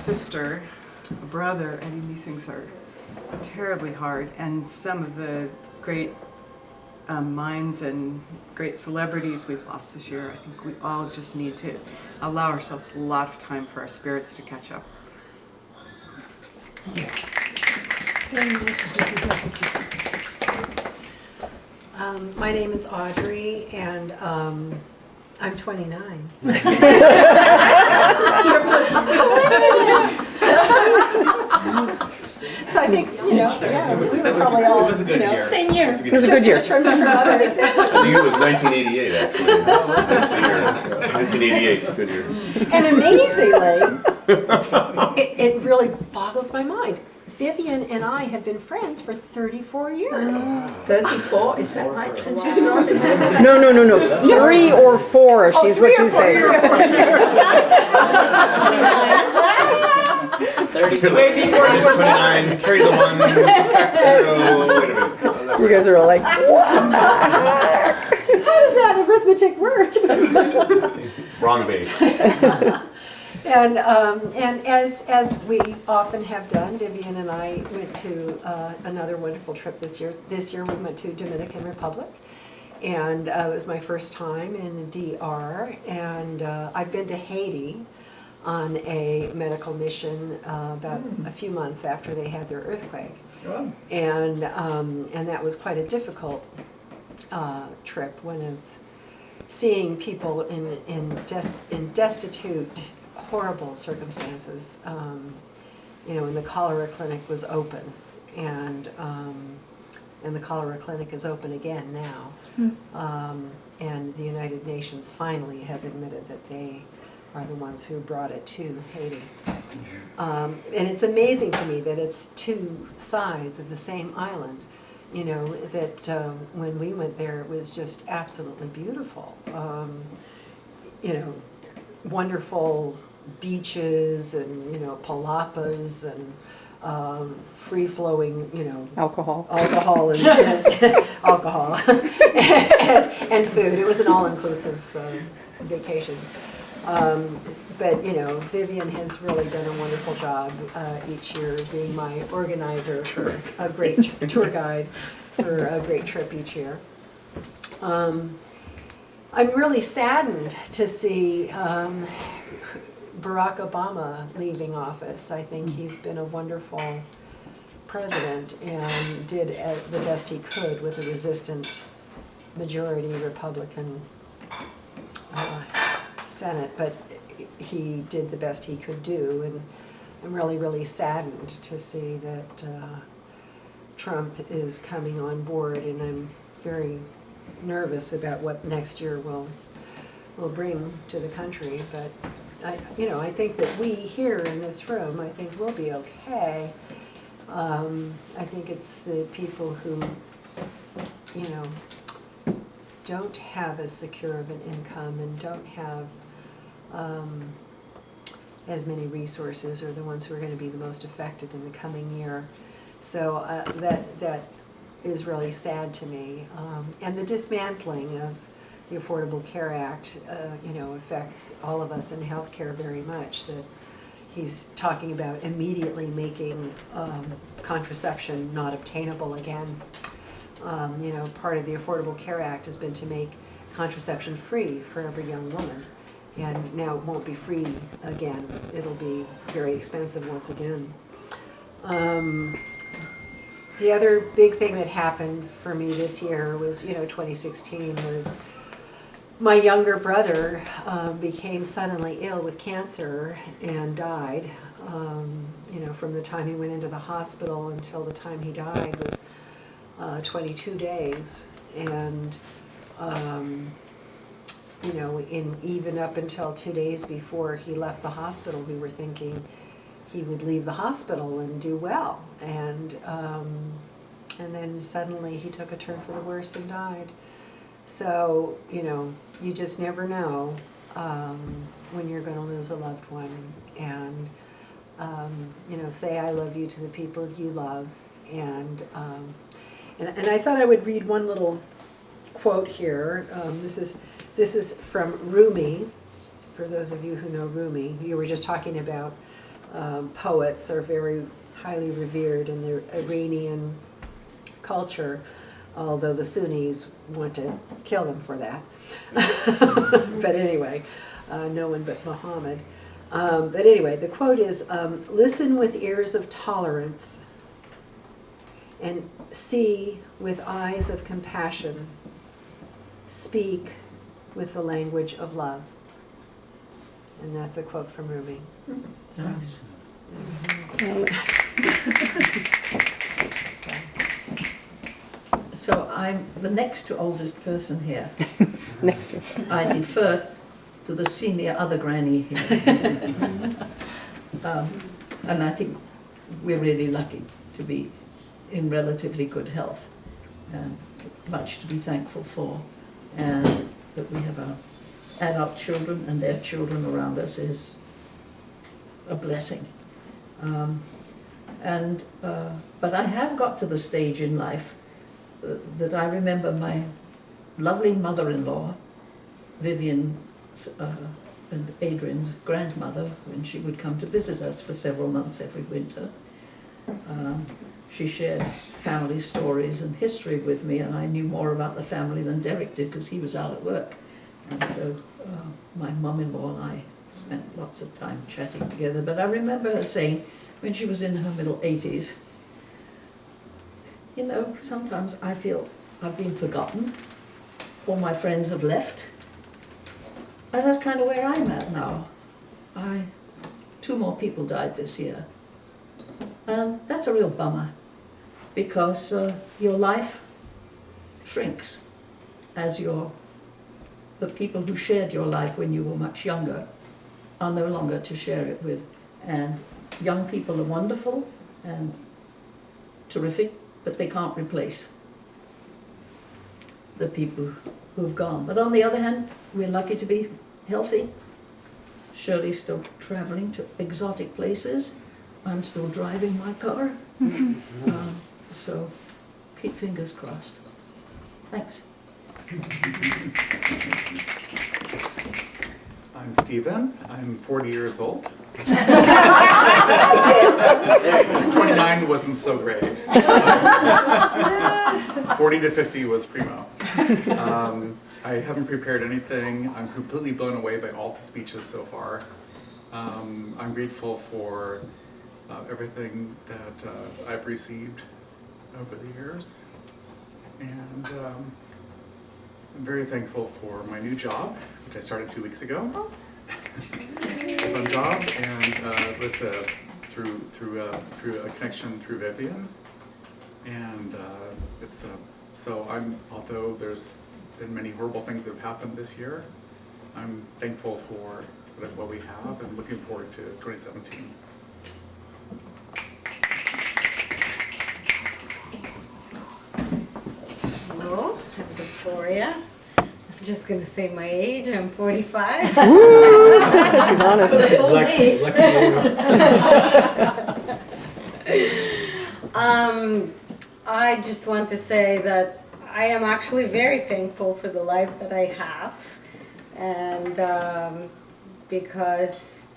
sister, a brother. I mean, these things are terribly hard, and some of the great minds and great celebrities we've lost this year. I think we all just need to allow ourselves a lot of time for our spirits to catch up. My name is Audrey, and I'm 29. So I think, we were probably all, It was a good year. Same year. It was a good sisters from different mothers. I think it was 1988, actually. That's the year. 1988, good year. And amazingly, it really boggles my mind. Vivian and I have been friends for 34 years. 34, is that right? Since you started? No. 3 or 4, she's what you say. 32. Way before 29, carry the 1. Wait a minute. You guys are all like, How does that arithmetic work? Wrong base. And as we often have done, Vivian and I went to another wonderful trip this year. This year we went to Dominican Republic, and it was my first time in the DR. And I've been to Haiti on a medical mission about a few months after they had their earthquake, and that was quite a difficult trip. One of seeing people in destitute, horrible circumstances. And the cholera clinic was open, and the cholera clinic is open again now. And the United Nations finally has admitted that they are the ones who brought it to Haiti. And it's amazing to me that it's two sides of the same island. That when we went there, it was just absolutely beautiful. Wonderful beaches and palapas and free-flowing alcohol and alcohol and food. It was an all-inclusive vacation. But Vivian has really done a wonderful job each year being my organizer for a great tour guide for a great trip each year. I'm really saddened to see Barack Obama leaving office. I think he's been a wonderful president and did the best he could with a resistant majority Republican Senate, but he did the best he could do, and I'm really, really saddened to see that Trump is coming on board, and I'm very nervous about what next year will bring to the country. But I think that we here in this room, I think we'll be okay. I think it's the people who don't have as secure of an income and don't have as many resources are the ones who are going to be the most affected in the coming year. So that is really sad to me. And the dismantling of the Affordable Care Act, affects all of us in healthcare very much. That he's talking about immediately making contraception not obtainable again. Part of the Affordable Care Act has been to make contraception free for every young woman. And now it won't be free again. It'll be very expensive once again. The other big thing that happened for me this year was, 2016 was my younger brother became suddenly ill with cancer and died. From the time he went into the hospital until the time he died was 22 days. And even up until 2 days before he left the hospital, we were thinking he would leave the hospital and do well. And then suddenly he took a turn for the worse and died. So, you just never know when you're going to lose a loved one. And, say I love you to the people you love. And I thought I would read one little quote here. This is from Rumi. For those of you who know Rumi, you were just talking about poets are very highly revered in the Iranian culture, although the Sunnis want to kill them for that. But anyway, no one but Muhammad. But anyway, the quote is, listen with ears of tolerance and see with eyes of compassion. Speak with the language of love. And that's a quote from Rumi. So, Nice. So I'm the next to oldest person here. Next year. I defer to the senior other granny here. And I think we're really lucky to be in relatively good health, and much to be thankful for. And that we have our adult children and their children around us is a blessing. But I have got to the stage in life that I remember my lovely mother-in-law, Vivian and Adrian's grandmother, when she would come to visit us for several months every winter. She shared family stories and history with me, and I knew more about the family than Derek did because he was out at work. And so my mum-in-law and I spent lots of time chatting together. But I remember her saying, when she was in her middle 80s, you know, sometimes I feel I've been forgotten, or my friends have left. And that's kind of where I'm at now. 2 more people died this year. And that's a real bummer, because your life shrinks as the people who shared your life when you were much younger are no longer to share it with. And young people are wonderful and terrific, but they can't replace the people who've gone. But on the other hand, we're lucky to be healthy. Shirley's still traveling to exotic places. I'm still driving my car. So keep fingers crossed. Thanks. I'm Stephen. I'm 40 years old. 29 wasn't so great. 40 to 50 was primo. I haven't prepared anything. I'm completely blown away by all the speeches so far. I'm grateful for everything that I've received over the years. And I'm very thankful for my new job, which I started 2 weeks ago. Fun job, and was through a connection through Vivian, and although there's been many horrible things that have happened this year, I'm thankful for what we have and looking forward to 2017. Hello, I'm Victoria. I'm just gonna say my age. I'm 45. She's honest. I just want to say that I am actually very thankful for the life that I have, and because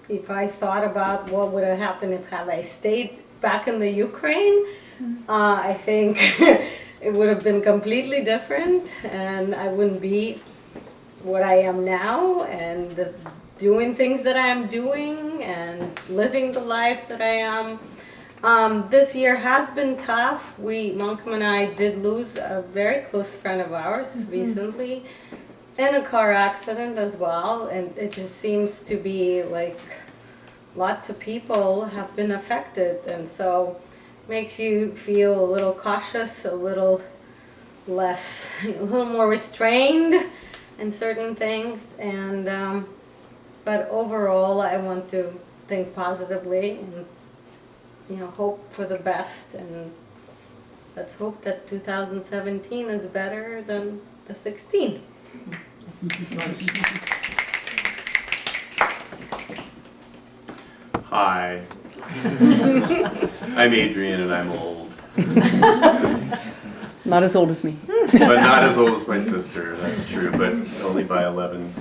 if I thought about what would have happened if had I stayed back in the Ukraine, I think it would have been completely different, and I wouldn't be what I am now, and doing things that I am doing, and living the life that I am. This year has been tough. Malcolm and I did lose a very close friend of ours recently in a car accident as well, and it just seems to be like lots of people have been affected, and so makes you feel a little cautious, a little more restrained in certain things, and but overall I want to think positively and hope for the best, and let's hope that 2017 is better than the 16. Hi. I'm Adrian and I'm old. Not as old as me. But not as old as my sister, that's true, but only by 11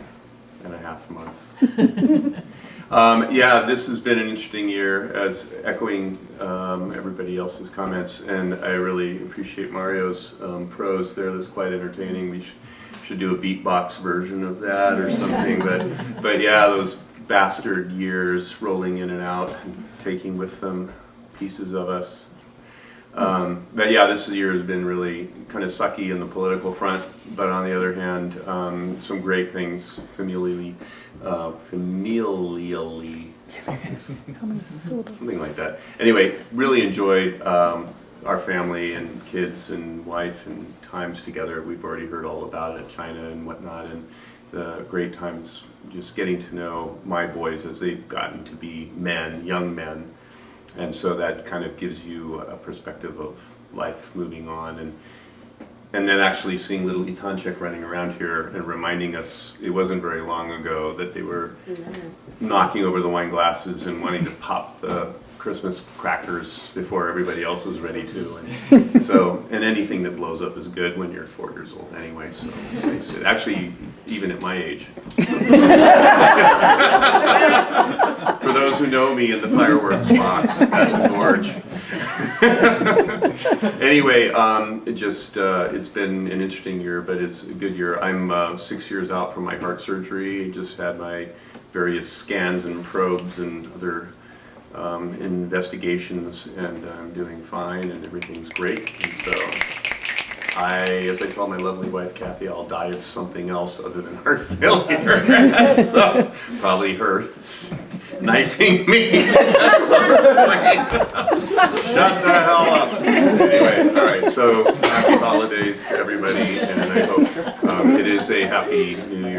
and a half months. Yeah, this has been an interesting year, as echoing everybody else's comments, and I really appreciate Mario's prose there. That's quite entertaining. We should do a beatbox version of that or something. But yeah, those bastard years rolling in and out, and taking with them pieces of us. But yeah, this year has been really kind of sucky in the political front, but on the other hand, some great things familially, something like that. Anyway, really enjoyed our family and kids and wife and times together. We've already heard all about it, China and whatnot, and the great times just getting to know my boys as they've gotten to be men, young men. And so that kind of gives you a perspective of life moving on, and then actually seeing little Itanchik running around here and reminding us it wasn't very long ago that they were knocking over the wine glasses and wanting to pop the Christmas crackers before everybody else was ready to. And so, and anything that blows up is good when you're 4 years old anyway, so let's face it. Actually, even at my age. For those who know me in the fireworks box at Norge. Anyway, it's been an interesting year, but it's a good year. I'm 6 years out from my heart surgery. Just had my various scans and probes and other investigations, and I'm doing fine, and everything's great. And so, as I told my lovely wife Kathy, I'll die of something else other than heart failure. So probably her knifing me. Shut the hell up. Anyway, all right. So happy holidays to everybody, and I hope it is a happy New Year.